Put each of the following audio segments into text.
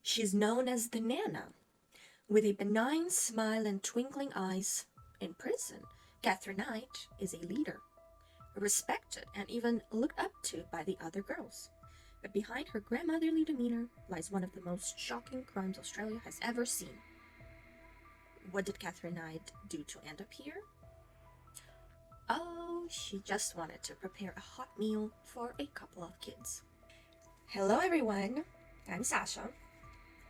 She's known as the Nana. With a benign smile and twinkling eyes, in prison, Katherine Knight is a leader, respected and even looked up to by the other girls. But behind her grandmotherly demeanor lies one of the most shocking crimes Australia has ever seen. What did Katherine Knight do to end up here? Oh, she just wanted to prepare a hot meal for a couple of kids. Hello everyone, I'm Sasha.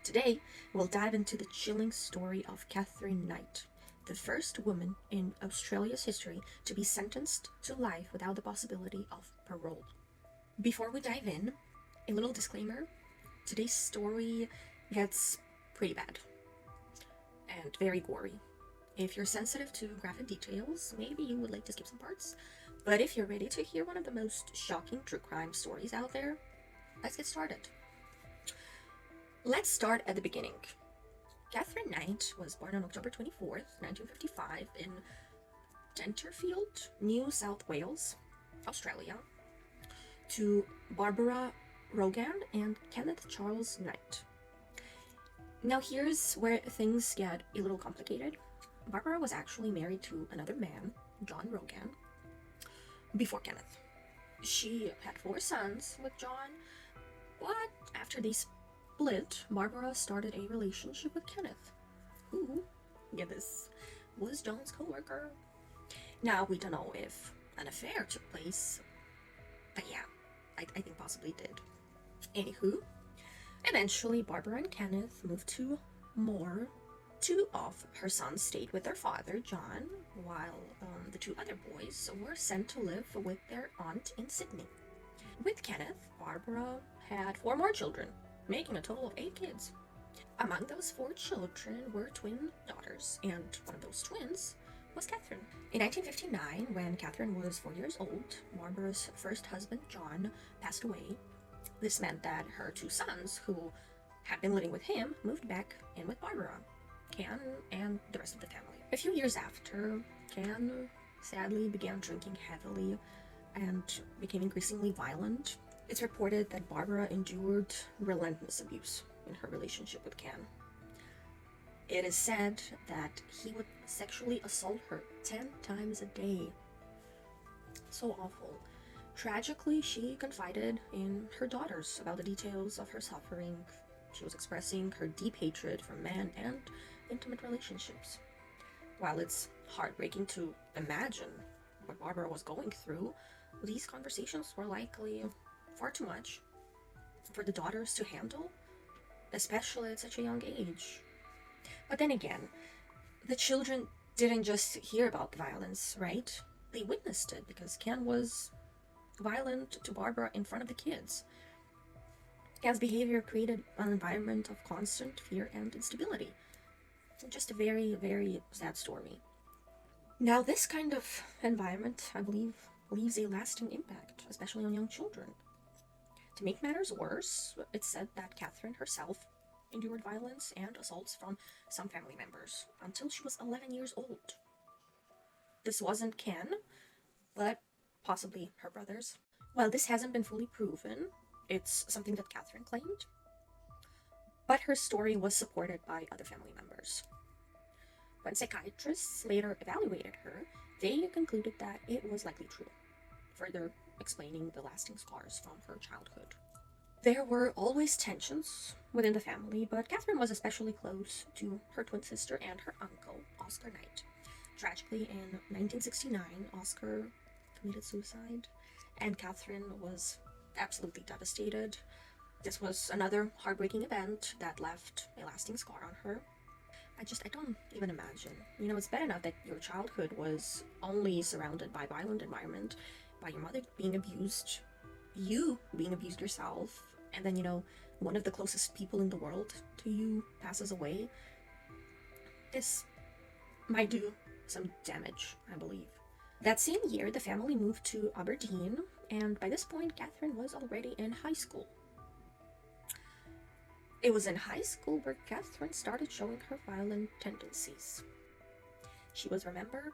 Today, we'll dive into the chilling story of Katherine Knight, the first woman in Australia's history to be sentenced to life without the possibility of parole. Before we dive in, a little disclaimer: today's story gets pretty bad and very gory. If you're sensitive to graphic details, maybe you would like to skip some parts. But if you're ready to hear one of the most shocking true crime stories out there, let's get started. Let's start at the beginning. Katherine Knight was born on October 24th, 1955 in Tenterfield, New South Wales, Australia, to Barbara Rogan and Kenneth Charles Knight. Now here's where things get a little complicated. Barbara was actually married to another man, John Rogan, before Kenneth. She had 4 sons with John, but after they split, Barbara started a relationship with Kenneth, who, get this, was John's co-worker. Now, we don't know if an affair took place, but yeah, I think possibly did. Anywho, eventually Barbara and Kenneth moved to Moore. 2 of her sons stayed with their father, John, while the 2 other boys were sent to live with their aunt in Sydney. With Kenneth, Barbara had 4 more children, making a total of 8 kids. Among those 4 children were twin daughters, and one of those twins was Katherine. In 1959, when Katherine was 4 years old, Barbara's first husband, John, passed away. This meant that her 2 sons, who had been living with him, moved back in with Barbara, Ken, and the rest of the family. A few years after, Ken sadly began drinking heavily and became increasingly violent. It's reported that Barbara endured relentless abuse in her relationship with Ken. It is said that he would sexually assault her 10 times a day. So awful. Tragically, she confided in her daughters about the details of her suffering. She was expressing her deep hatred for men and intimate relationships. While it's heartbreaking to imagine what Barbara was going through, these conversations were likely far too much for the daughters to handle, especially at such a young age. But then again, the children didn't just hear about the violence, right? They witnessed it because Ken was violent to Barbara in front of the kids. Ken's behavior created an environment of constant fear and instability. Just a very, very sad story. Now, this kind of environment, I believe, leaves a lasting impact, especially on young children. To make matters worse, it's said that Katherine herself endured violence and assaults from some family members until she was 11 years old. This wasn't Ken, but possibly her brothers. While this hasn't been fully proven, it's something that Katherine claimed, but her story was supported by other family members. When psychiatrists later evaluated her, they concluded that it was likely true, further explaining the lasting scars from her childhood. There were always tensions within the family, but Katherine was especially close to her twin sister and her uncle, Oscar Knight. Tragically, in 1969, Oscar committed suicide, and Katherine was absolutely devastated. This was another heartbreaking event that left a lasting scar on her. I don't even imagine. It's bad enough that your childhood was only surrounded by violent environment, by your mother being abused, you being abused yourself, and then, one of the closest people in the world to you passes away. This might do some damage, I believe. That same year, the family moved to Aberdeen, and by this point, Katherine was already in high school. It was in high school where Katherine started showing her violent tendencies. She was remembered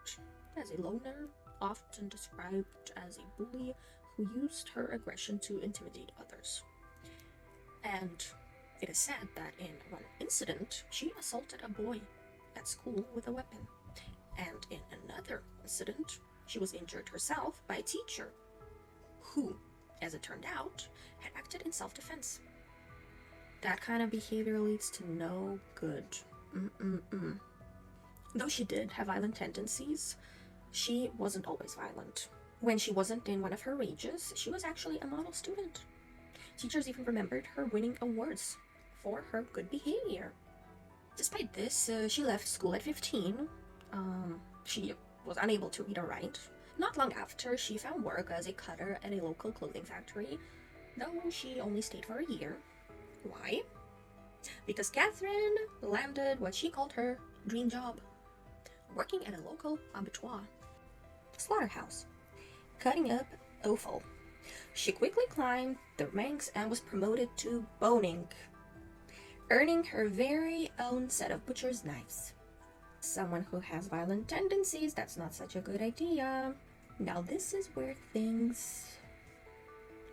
as a loner, often described as a bully who used her aggression to intimidate others. And It is said that in one incident, she assaulted a boy at school with a weapon, and in another incident, she was injured herself by a teacher who, as it turned out, had acted in self-defense. That kind of behavior leads to no good. Though she did have violent tendencies, she wasn't always violent. When she wasn't in one of her rages, she was actually a model student. Teachers even remembered her winning awards for her good behavior. Despite this, she left school at 15. She was unable to read or write. Not long after, she found work as a cutter at a local clothing factory, though she only stayed for a year. Why? Because Kathrine landed what she called her dream job, working at a local abattoir, slaughterhouse, cutting up offal. She quickly climbed the ranks and was promoted to boning, earning her very own set of butcher's knives. Someone who has violent tendencies, that's not such a good idea. Now this is where things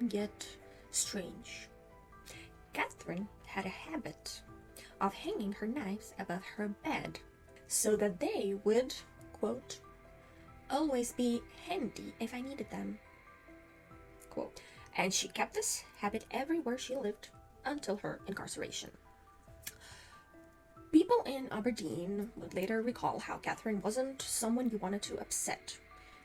get strange. Kathrine had a habit of hanging her knives above her bed so that they would, quote, always be handy if I needed them, quote. And she kept this habit everywhere she lived until her incarceration. People in Aberdeen would later recall how Kathrine wasn't someone you wanted to upset.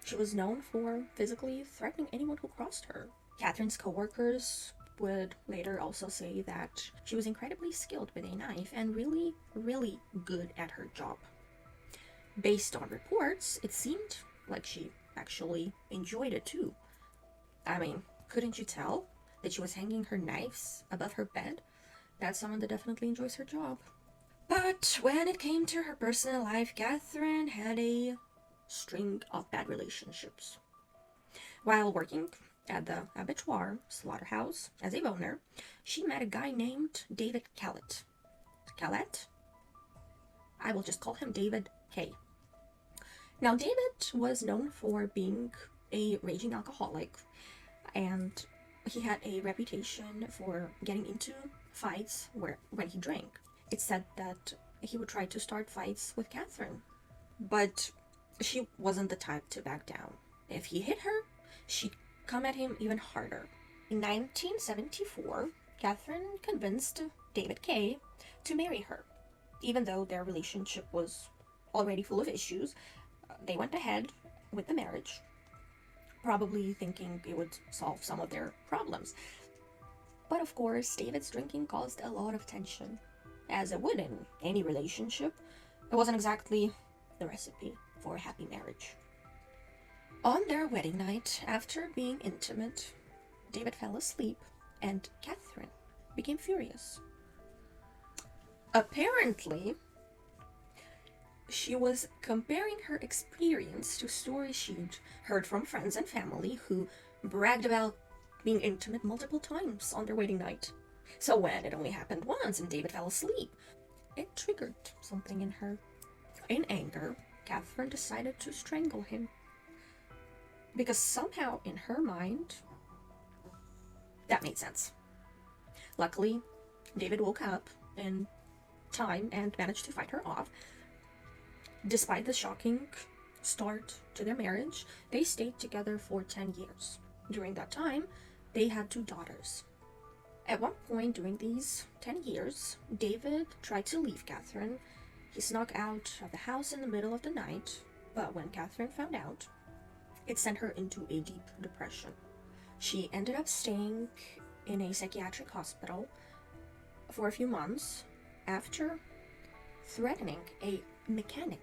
She was known for physically threatening anyone who crossed her. Kathrine's co-workers would later also say that she was incredibly skilled with a knife and really, really good at her job. Based on reports, it seemed like she actually enjoyed it too. I mean, couldn't you tell that she was hanging her knives above her bed? That's someone that definitely enjoys her job. But when it came to her personal life, Kathrine had a string of bad relationships. While working at the abattoir slaughterhouse as a boner, she met a guy named David Callett. Callett? I will just call him David K. Now, David was known for being a raging alcoholic, and he had a reputation for getting into fights when he drank. It's said that he would try to start fights with Kathrine, but she wasn't the type to back down. If he hit her, she'd come at him even harder. In 1974, Kathrine convinced David K. to marry her. Even though their relationship was already full of issues, they went ahead with the marriage, probably thinking it would solve some of their problems. But of course, David's drinking caused a lot of tension. As it would in any relationship, it wasn't exactly the recipe for a happy marriage. On their wedding night, after being intimate, David fell asleep and Kathrine became furious. Apparently, she was comparing her experience to stories she'd heard from friends and family who bragged about being intimate multiple times on their wedding night. So when it only happened once and David fell asleep, it triggered something in her. In anger, Kathrine decided to strangle him. Because somehow in her mind, that made sense. Luckily, David woke up in time and managed to fight her off. Despite the shocking start to their marriage, they stayed together for 10 years. During that time, they had 2 daughters. At one point during these 10 years, David tried to leave Kathrine. He snuck out of the house in the middle of the night, but when Kathrine found out, it sent her into a deep depression. She ended up staying in a psychiatric hospital for a few months after threatening a mechanic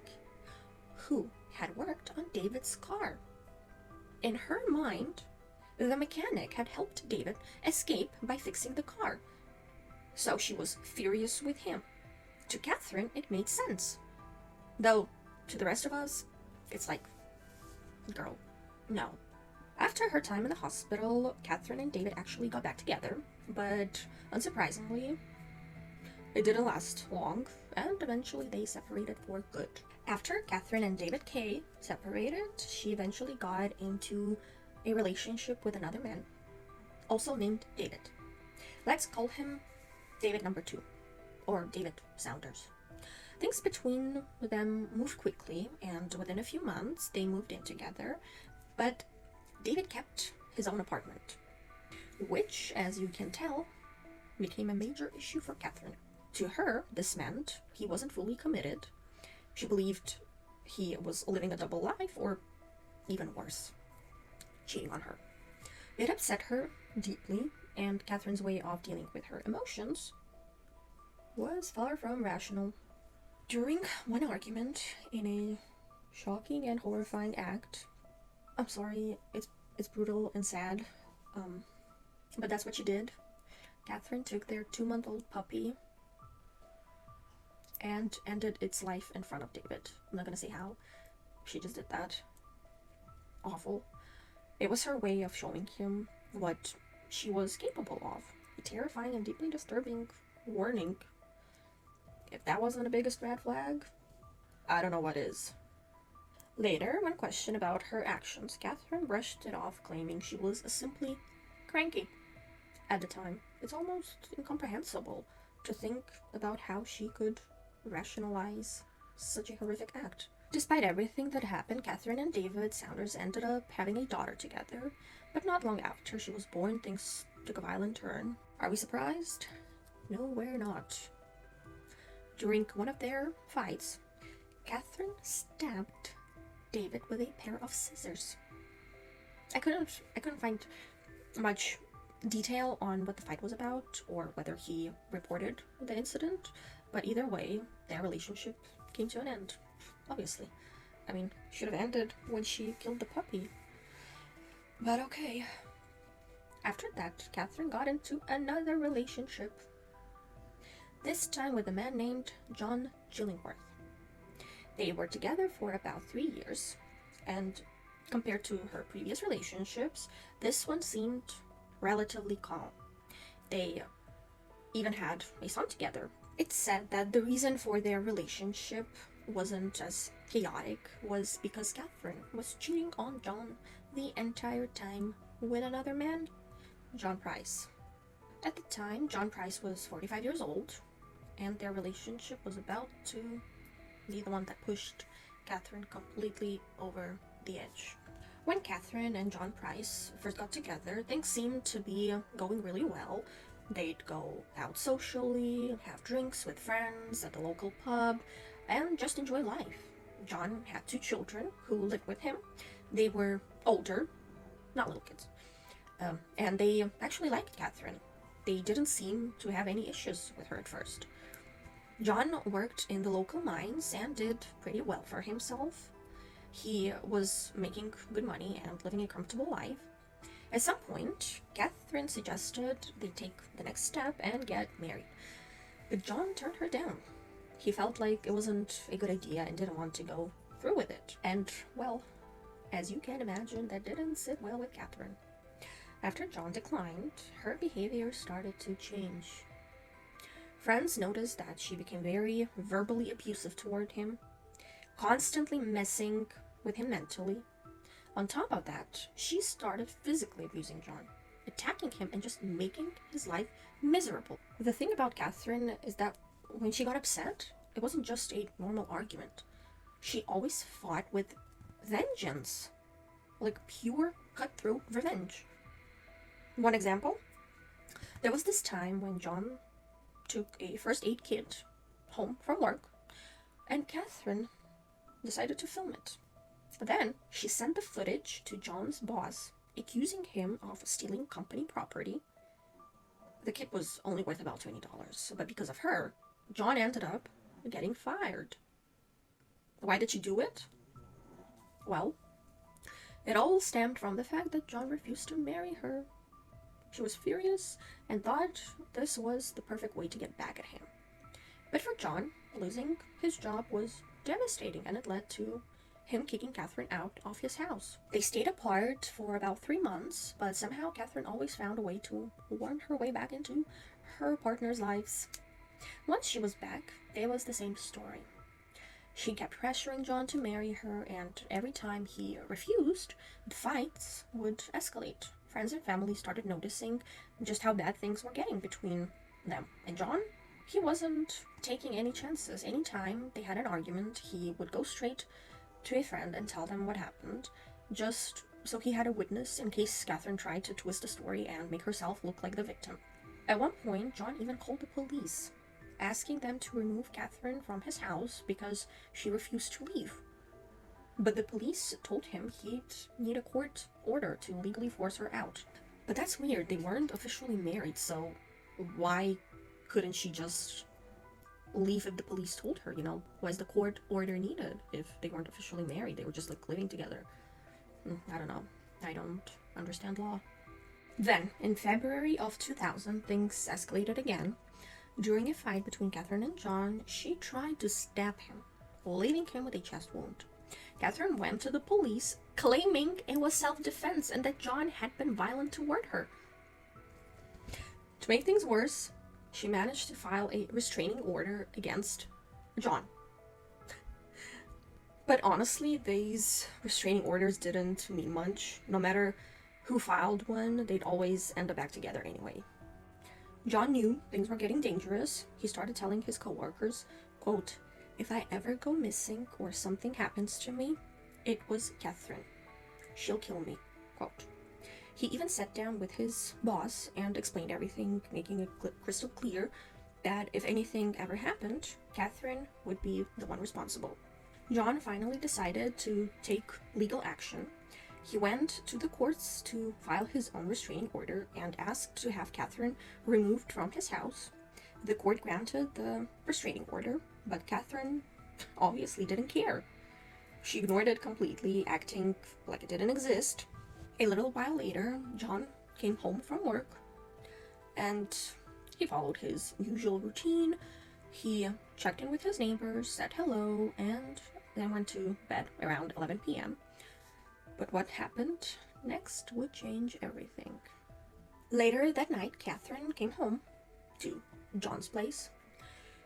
who had worked on David's car. In her mind, the mechanic had helped David escape by fixing the car, so she was furious with him. To Kathrine, it made sense. Though, to the rest of us, it's like, girl, no. After her time in the hospital, Kathrine and David actually got back together, but unsurprisingly, it didn't last long, and eventually they separated for good. After Kathrine and David K. separated, she eventually got into a relationship with another man, also named David. Let's call him David number 2, or David Saunders. Things between them moved quickly, and within a few months they moved in together, but David kept his own apartment, which, as you can tell, became a major issue for Kathrine. To her, this meant he wasn't fully committed. She believed he was living a double life, or even worse, cheating on her. It upset her deeply, and Kathrine's way of dealing with her emotions was far from rational. During one argument, in a shocking and horrifying act, I'm sorry, it's brutal and sad, but that's what she did. Kathrine took their 2-month-old puppy and ended its life in front of David. I'm not gonna say how. She just did that. Awful. It was her way of showing him what she was capable of. A terrifying and deeply disturbing warning. If that wasn't the biggest red flag, I don't know what is. Later, when questioned about her actions, Kathrine brushed it off, claiming she was simply cranky. At the time, it's almost incomprehensible to think about how she could rationalize such a horrific act. Despite everything that happened, Kathrine and David Saunders ended up having a daughter together, but not long after she was born, things took a violent turn. Are we surprised? No, we're not. During one of their fights, Kathrine stabbed David with a pair of scissors. I couldn't find much detail on what the fight was about or whether he reported the incident, but either way, their relationship came to an end. Obviously. I mean, should have ended when she killed the puppy. But okay. After that, Kathrine got into another relationship. This time with a man named John Gillingworth. They were together for about 3 years, and compared to her previous relationships, this one seemed relatively calm. They even had a son together. It's said that the reason for their relationship wasn't as chaotic was because Kathrine was cheating on John the entire time with another man, John Price. At the time, John Price was 45 years old, and their relationship was about to be the one that pushed Kathrine completely over the edge. When Kathrine and John Price first got together, things seemed to be going really well. They'd go out socially, have drinks with friends at the local pub, and just enjoy life. John had 2 children who lived with him. They were older, not little kids, and they actually liked Kathrine. They didn't seem to have any issues with her at first. John worked in the local mines and did pretty well for himself. He was making good money and living a comfortable life. At some point, Kathrine suggested they take the next step and get married. But John turned her down. He felt like it wasn't a good idea and didn't want to go through with it. And, well, as you can imagine, that didn't sit well with Kathrine. After John declined, her behavior started to change. Friends noticed that she became very verbally abusive toward him, constantly messing with him mentally. On top of that, she started physically abusing John, attacking him and just making his life miserable. The thing about Kathrine is that when she got upset, it wasn't just a normal argument. She always fought with vengeance, like pure cutthroat revenge. One example, there was this time when John took a first aid kit home from work, and Kathrine decided to film it. Then she sent the footage to John's boss, accusing him of stealing company property. The kit was only worth about $20, but because of her, John ended up getting fired. Why did she do it? Well, it all stemmed from the fact that John refused to marry her. She was furious and thought this was the perfect way to get back at him. But for John, losing his job was devastating, and it led to him kicking Kathrine out of his house. They stayed apart for about 3 months, but somehow Kathrine always found a way to worm her way back into her partner's lives. Once she was back, it was the same story. She kept pressuring John to marry her, and every time he refused, the fights would escalate. Friends and family started noticing just how bad things were getting between them. And John, he wasn't taking any chances. Anytime they had an argument, he would go straight to a friend and tell them what happened, just so he had a witness in case Kathrine tried to twist the story and make herself look like the victim. At one point, John even called the police, asking them to remove Kathrine from his house because she refused to leave. But the police told him he'd need a court order to legally force her out. But that's weird, they weren't officially married, so why couldn't she just leave if the police told her, Was the court order needed if they weren't officially married? They were just living together. I don't know. I don't understand law. Then, in February of 2000, things escalated again. During a fight between Kathrine and John, she tried to stab him, leaving him with a chest wound. Kathrine went to the police, claiming it was self-defense and that John had been violent toward her. To make things worse, she managed to file a restraining order against John. But honestly, these restraining orders didn't mean much. No matter who filed one, they'd always end up back together anyway. John knew things were getting dangerous. He started telling his co-workers, quote, "If I ever go missing or something happens to me, it was Kathrine. She'll kill me," quote. He even sat down with his boss and explained everything, making it crystal clear that if anything ever happened, Kathrine would be the one responsible. John finally decided to take legal action. He went to the courts to file his own restraining order and asked to have Kathrine removed from his house. The court granted the restraining order, but Kathrine obviously didn't care. She ignored it completely, acting like it didn't exist. A little while later, John came home from work, and he followed his usual routine. He checked in with his neighbors, said hello, and then went to bed around 11 p.m. But what happened next would change everything. Later that night, Kathrine came home to John's place.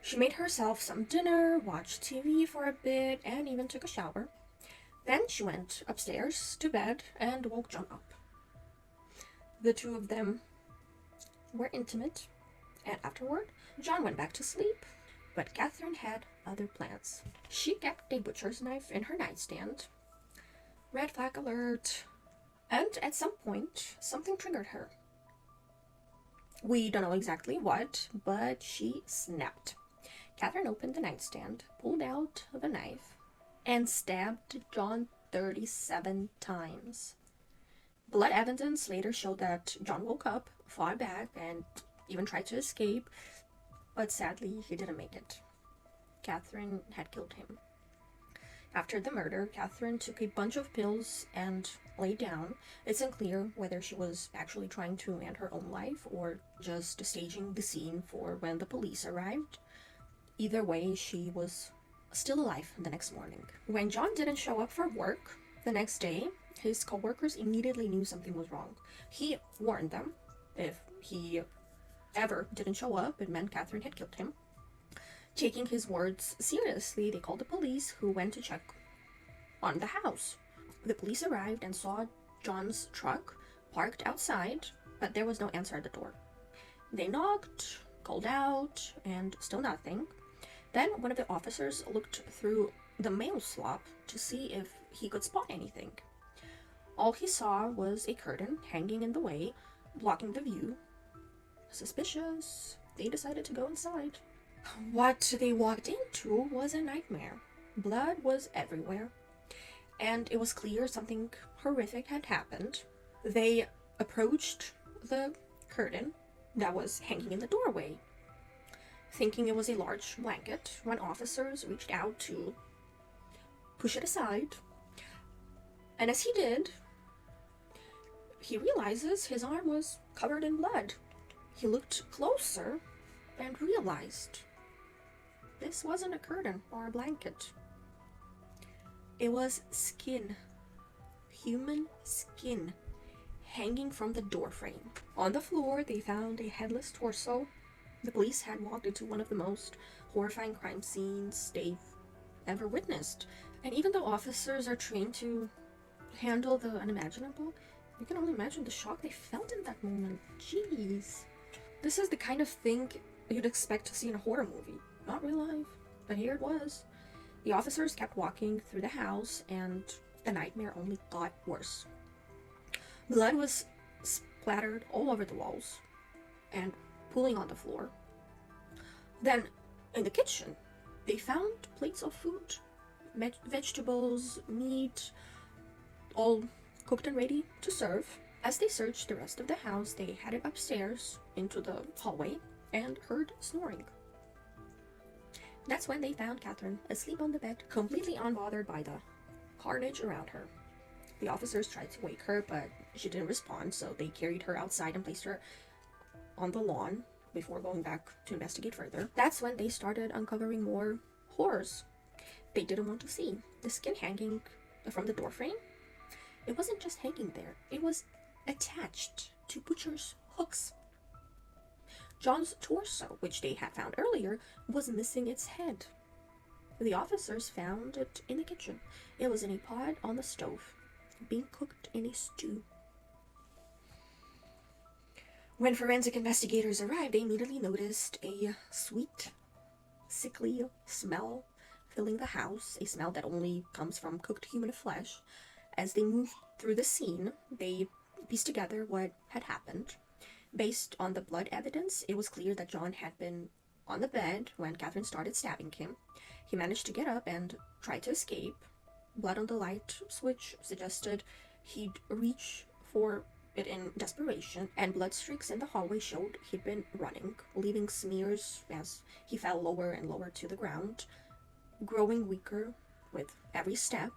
She made herself some dinner, watched TV for a bit, and even took a shower. Then she went upstairs to bed and woke John up. The two of them were intimate, and afterward, John went back to sleep. But Kathrine had other plans. She kept a butcher's knife in her nightstand. Red flag alert. And at some point, something triggered her. We don't know exactly what, but she snapped. Kathrine opened the nightstand, pulled out the knife, and stabbed John 37 times. Blood evidence later showed that John woke up, fought back, and even tried to escape, but sadly he didn't make it. Kathrine had killed him. After the murder, Kathrine took a bunch of pills and lay down. It's unclear whether she was actually trying to end her own life or just staging the scene for when the police arrived. Either way, she was still alive the next morning. When John didn't show up for work the next day, his co-workers immediately knew something was wrong. He warned them if he ever didn't show up, it meant Kathrine had killed him. Taking his words seriously, they called the police, who went to check on the house. The police arrived and saw John's truck parked outside, but there was no answer at the door. They knocked, called out, and still nothing. Then one of the officers looked through the mail slot to see if he could spot anything. All he saw was a curtain hanging in the way, blocking the view. Suspicious. They decided to go inside. What they walked into was a nightmare. Blood was everywhere, and it was clear something horrific had happened. They approached the curtain that was hanging in the doorway, thinking it was a large blanket, when officers reached out to push it aside. And as he did, he realizes his arm was covered in blood. He looked closer and realized this wasn't a curtain or a blanket. It was skin. Human skin hanging from the doorframe. On the floor, they found a headless torso. The police had walked into one of the most horrifying crime scenes they've ever witnessed. And even though officers are trained to handle the unimaginable, you can only imagine the shock they felt in that moment. Jeez. This is the kind of thing you'd expect to see in a horror movie, not real life, but here it was. The officers kept walking through the house, and the nightmare only got worse. Blood was splattered all over the walls and pooling on the floor. Then, in the kitchen, they found plates of food, vegetables, meat, all cooked and ready to serve. As they searched the rest of the house, they headed upstairs into the hallway and heard snoring. That's when they found Kathrine asleep on the bed, completely unbothered by the carnage around her. The officers tried to wake her, but she didn't respond, so they carried her outside and placed her on the lawn before going back to investigate further. That's when they started uncovering more horrors they didn't want to see. The skin hanging from the doorframe, it wasn't just hanging there, it was attached to butcher's hooks. John's torso, which they had found earlier, was missing its head. The officers found it in the kitchen. It was in a pot on the stove, being cooked in a stew. When forensic investigators arrived, they immediately noticed a sweet, sickly smell filling the house, a smell that only comes from cooked human flesh. As they moved through the scene, they pieced together what had happened. Based on the blood evidence, it was clear that John had been on the bed when Kathrine started stabbing him. He managed to get up and try to escape. Blood on the light switch suggested he'd reach for it in desperation, and blood streaks in the hallway showed he'd been running, leaving smears as he fell lower and lower to the ground, growing weaker with every step.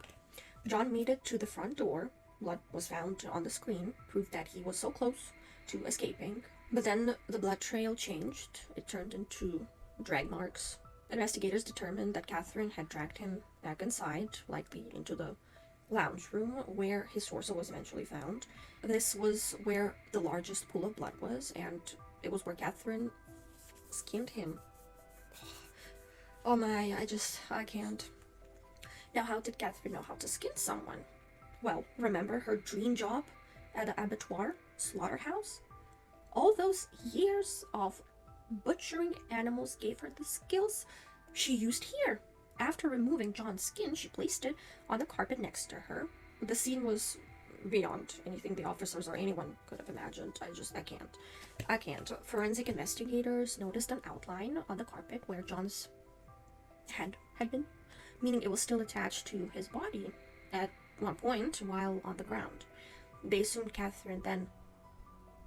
John made it to the front door. Blood was found on the screen, proof that he was so close to escaping. But then the blood trail changed. It turned into drag marks. Investigators determined that Kathrine had dragged him back inside, likely into the lounge room where his torso was eventually found. This was where the largest pool of blood was, and it was where Kathrine skinned him. Oh my, I can't. Now, how did Kathrine know how to skin someone? Well, remember her dream job at the abattoir, slaughterhouse? All those years of butchering animals gave her the skills she used here. After removing John's skin, she placed it on the carpet next to her. The scene was beyond anything the officers or anyone could have imagined. I can't. Forensic investigators noticed an outline on the carpet where John's head had been, meaning it was still attached to his body at one point while on the ground. They assumed Kathrine then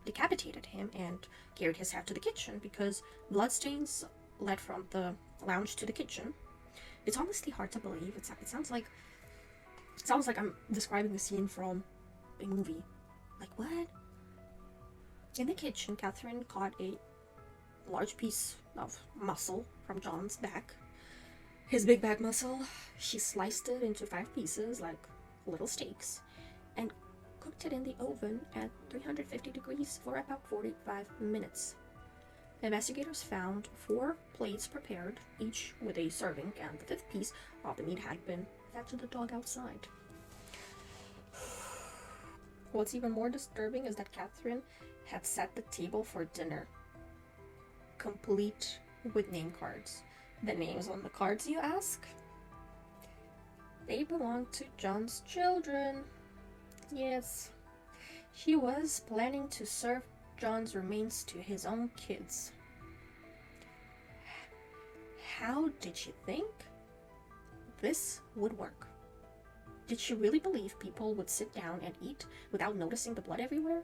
decapitated him and carried his head to the kitchen because bloodstains led from the lounge to the kitchen. It's honestly hard to believe. It sounds like I'm describing a scene from a movie. Like, what? In the kitchen, Kathrine caught a large piece of muscle from John's back. His big back muscle. She sliced it into 5 pieces, like little steaks, and cooked it in the oven at 350 degrees for about 45 minutes. Investigators found 4 plates prepared, each with a serving, and the 5th piece of the meat had been fed to the dog outside. What's even more disturbing is that Kathrine had set the table for dinner, complete with name cards. The names on the cards, you ask? They belonged to John's children. Yes, she was planning to serve John's remains to his own kids. How did she think this would work? Did she really believe people would sit down and eat without noticing the blood everywhere?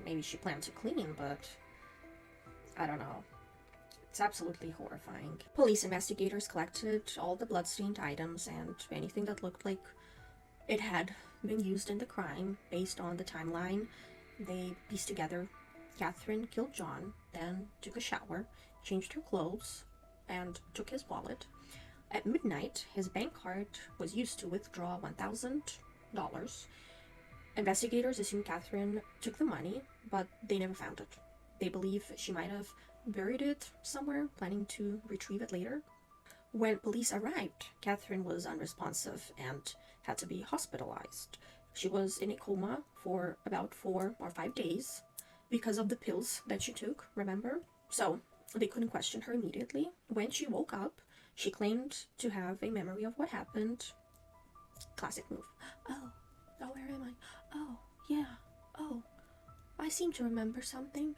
Maybe she planned to clean, but I don't know. It's absolutely horrifying. Police investigators collected all the bloodstained items and anything that looked like it had been used in the crime. Based on the timeline, they pieced together Kathrine killed John, then took a shower, changed her clothes, and took his wallet. At midnight, his bank card was used to withdraw $1,000. Investigators assumed Kathrine took the money, but they never found it. They believe she might have buried it somewhere, planning to retrieve it later. When police arrived, Kathrine was unresponsive and had to be hospitalized. She was in a coma for about 4 or 5 days. because of the pills that she took, remember? So they couldn't question her immediately. When she woke up, she claimed to have a memory of what happened. Classic move. Oh, where am I? Oh, yeah. Oh, I seem to remember something.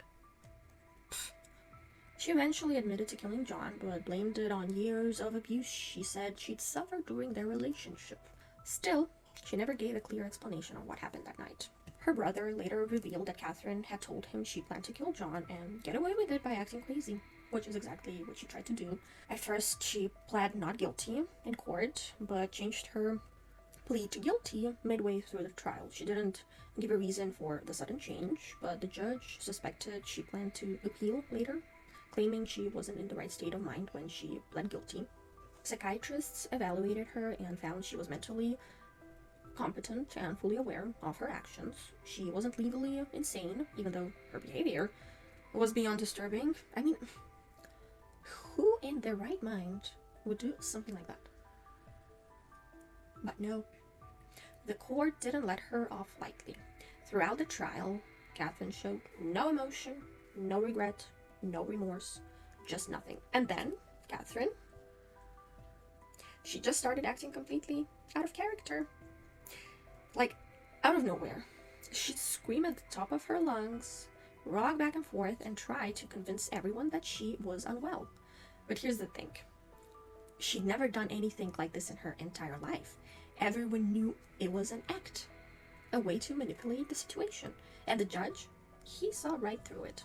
She eventually admitted to killing John, but blamed it on years of abuse she said she'd suffered during their relationship. Still, she never gave a clear explanation on what happened that night. Her brother later revealed that Kathrine had told him she planned to kill John and get away with it by acting crazy, which is exactly what she tried to do. At first, she pled not guilty in court, but changed her plea to guilty midway through the trial. She didn't give a reason for the sudden change, but the judge suspected she planned to appeal later, claiming she wasn't in the right state of mind when she pled guilty. Psychiatrists evaluated her and found she was mentally competent and fully aware of her actions. She wasn't legally insane, even though her behavior was beyond disturbing. I mean, who in their right mind would do something like that? But no, the court didn't let her off lightly. Throughout the trial, Kathrine showed no emotion, no regret, no remorse, just nothing. And then, Kathrine, she just started acting completely out of character. Like, out of nowhere. She'd scream at the top of her lungs, rock back and forth, and try to convince everyone that she was unwell. But here's the thing. She'd never done anything like this in her entire life. Everyone knew it was an act, a way to manipulate the situation. And the judge, he saw right through it.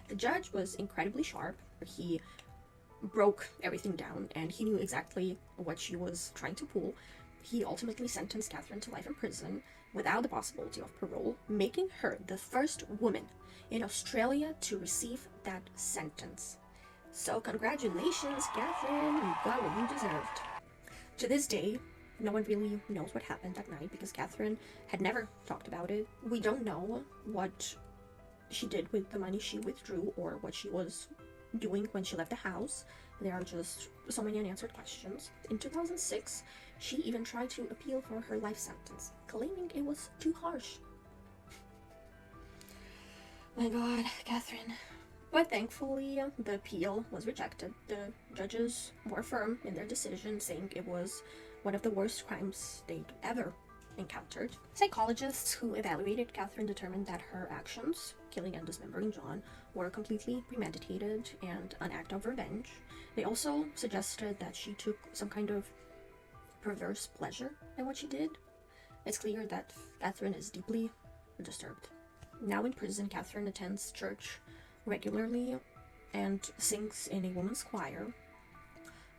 The judge was incredibly sharp. He broke everything down, and he knew exactly what she was trying to pull. He ultimately sentenced Kathrine to life in prison without the possibility of parole, making her the first woman in Australia to receive that sentence. So congratulations, Kathrine, you got what you deserved. To this day, no one really knows what happened that night because Kathrine had never talked about it. We don't know what she did with the money she withdrew or what she was doing when she left the house. There are just so many unanswered questions. In 2006, she even tried to appeal for her life sentence, claiming it was too harsh. My God, Kathrine. But thankfully, the appeal was rejected. The judges were firm in their decision, saying it was one of the worst crimes they'd ever encountered. Psychologists who evaluated Kathrine determined that her actions, killing and dismembering John, were completely premeditated and an act of revenge. They also suggested that she took some kind of perverse pleasure in what she did. It's clear that Kathrine is deeply disturbed. Now in prison, Kathrine attends church regularly and sings in a women's choir.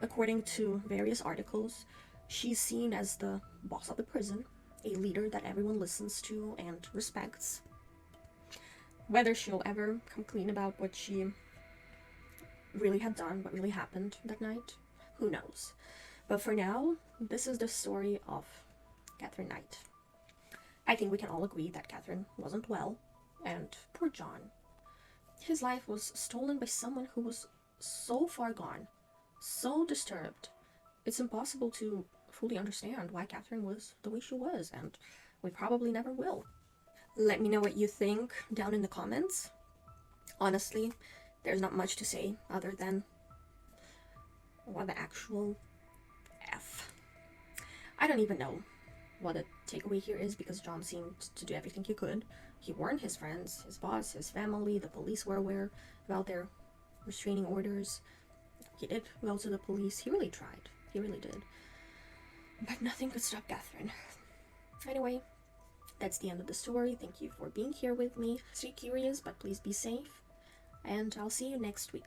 According to various articles, she's seen as the boss of the prison, a leader that everyone listens to and respects. Whether she'll ever come clean about what she really had done, what really happened that night, who knows. But for now, this is the story of Katherine Knight. I think we can all agree that Kathrine wasn't well, and poor John. His life was stolen by someone who was so far gone, so disturbed. It's impossible to fully understand why Kathrine was the way she was, and we probably never will. Let me know what you think down in the comments. Honestly, there's not much to say other than what the actual F. I don't even know what the takeaway here is because John seemed to do everything he could. He warned his friends, his boss, his family, the police were aware about their restraining orders. He did go to the police. He really tried. He really did. But nothing could stop Kathrine. Anyway, that's the end of the story. Thank you for being here with me. Stay curious, but please be safe. And I'll see you next week.